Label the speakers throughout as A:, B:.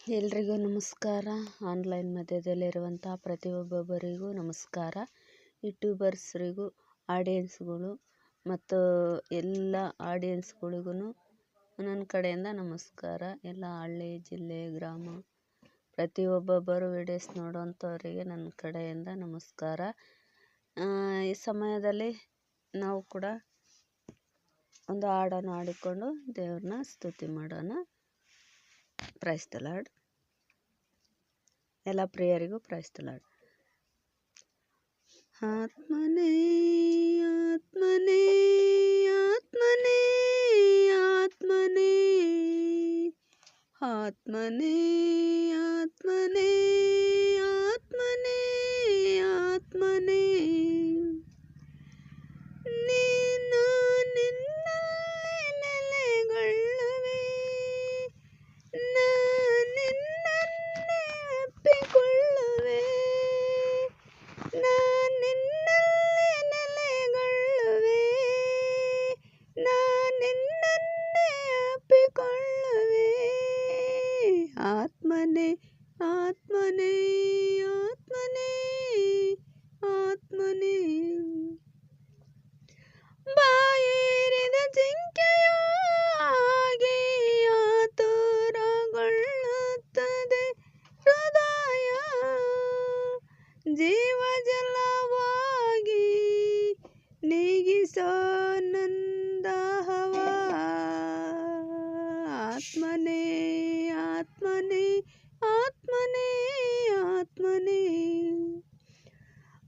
A: ಎಲ್ರಿಗೂ ನಮಸ್ಕಾರ. ಆನ್ಲೈನ್ ಮಧ್ಯದಲ್ಲಿರುವಂಥ ಪ್ರತಿಯೊಬ್ಬೊಬ್ಬರಿಗೂ ನಮಸ್ಕಾರ. ಯೂಟ್ಯೂಬರ್ಸ್ರಿಗೂ ಆಡಿಯನ್ಸ್ಗಳು ಮತ್ತು ಎಲ್ಲ ಆಡಿಯನ್ಸ್ಗಳಿಗೂ ನನ್ನ ಕಡೆಯಿಂದ ನಮಸ್ಕಾರ. ಎಲ್ಲ ಹಳ್ಳಿ ಜಿಲ್ಲೆ ಗ್ರಾಮ ಪ್ರತಿಯೊಬ್ಬೊಬ್ಬರು ವಿಡಿಯೋಸ್ ನೋಡೋಂಥವರಿಗೆ ನನ್ನ ಕಡೆಯಿಂದ ನಮಸ್ಕಾರ. ಈ ಸಮಯದಲ್ಲಿ ನಾವು ಕೂಡ ಒಂದು ಹಾಡನ್ನು ಹಾಡಿಕೊಂಡು ದೇವ್ರನ್ನ ಸ್ತುತಿ ಮಾಡೋಣ. Praise the lord. ಎಲ್ಲ ಪ್ರಿಯರಿಗೂ ಪ್ರೈಸ್ ದ ಲಾರ್ಡ್. ಆತ್ಮನೇ ಆತ್ಮನೇ ಆತ್ಮನೇ ಆತ್ಮನೇ ಆತ್ಮನೇ ಆತ್ಮನೇ ಆತ್ಮನೇ ಆತ್ಮನೇ ನೀನು ನಿನ್ನಲ್ಲೇ ನೆಲೆಗೊಳ್ಳುವೆ, ನಿನ್ನನ್ನೇ ಅಪ್ಪಿಕೊಳ್ಳುವೆ, ನಿನ್ನಲ್ಲೇ ನೆಲೆಗೊಳ್ಳುವೆ, ನಿನ್ನನ್ನೇ ಅಪ್ಪಿಕೊಳ್ಳುವೆ. ಆತ್ಮನೇ ಆತ್ಮನೇ ಆತ್ಮನೇ ಆತ್ಮನೇ ಬಾಯೇರಿದ ಜಿಂಕೆಯ ಹಾಗೆ ಆತುರಗೊಳ್ಳುತ್ತದೆ ಹೃದಯ, ಜೀವ ಜಲವಾಗಿ ನೀಗಿಸೋ ನಂದಹವ. ಆತ್ಮನೇ ಆತ್ಮನೇ ಆತ್ಮನೇ ಆತ್ಮನೇ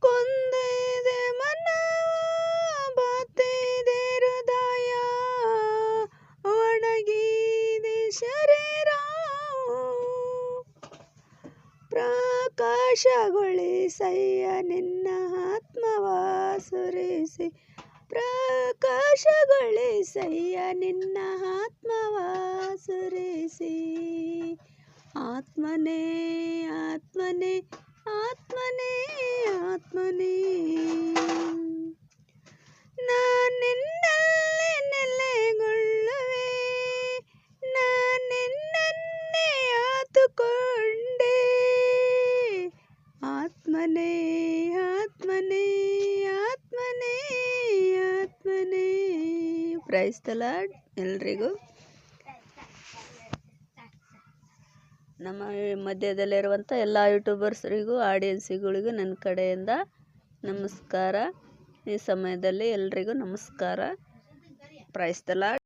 A: ಕೊಂದಿದೆ ಮನವ ಬಾತಿದೆ ಹೃದಯ, ಒಣಗಿದೆ ಶರೀರ, ಪ್ರಕಾಶಗೊಳಿಸಯ್ಯ ನಿನ್ನ ಆತ್ಮವ ಸುರಿಸಿ, ಪ್ರಕಾಶಗೊಳಿಸಯ್ಯ ನಿನ್ನ ಆತ್ಮವ ಸುರಿಸಿ. ಆತ್ಮನೇ ಆತ್ಮನೇ ಆತ್ಮನೇ ಆತ್ಮನೇ ನಿನ್ನಲ್ಲೇ ನೆಲೆಗೊಳ್ಳುವೆ, ನಿನ್ನನ್ನೇ ಆತುಕೊಂಡೆ. ಆತ್ಮನೇ ಆತ್ಮನೇ ಆತ್ಮನೇ ಆತ್ಮನೇ. Praise the lord. ಎಲ್ರಿಗೂ ನಮ್ಮ ಮಧ್ಯದಲ್ಲಿರುವಂಥ ಎಲ್ಲ ಯೂಟ್ಯೂಬರ್ಸ್ರಿಗೂ ಆಡಿಯನ್ಸಿಗಳಿಗೂ ನನ್ನ ಕಡೆಯಿಂದ ನಮಸ್ಕಾರ. ಈ ಸಮಯದಲ್ಲಿ ಎಲ್ರಿಗೂ ನಮಸ್ಕಾರ. Praise the lord.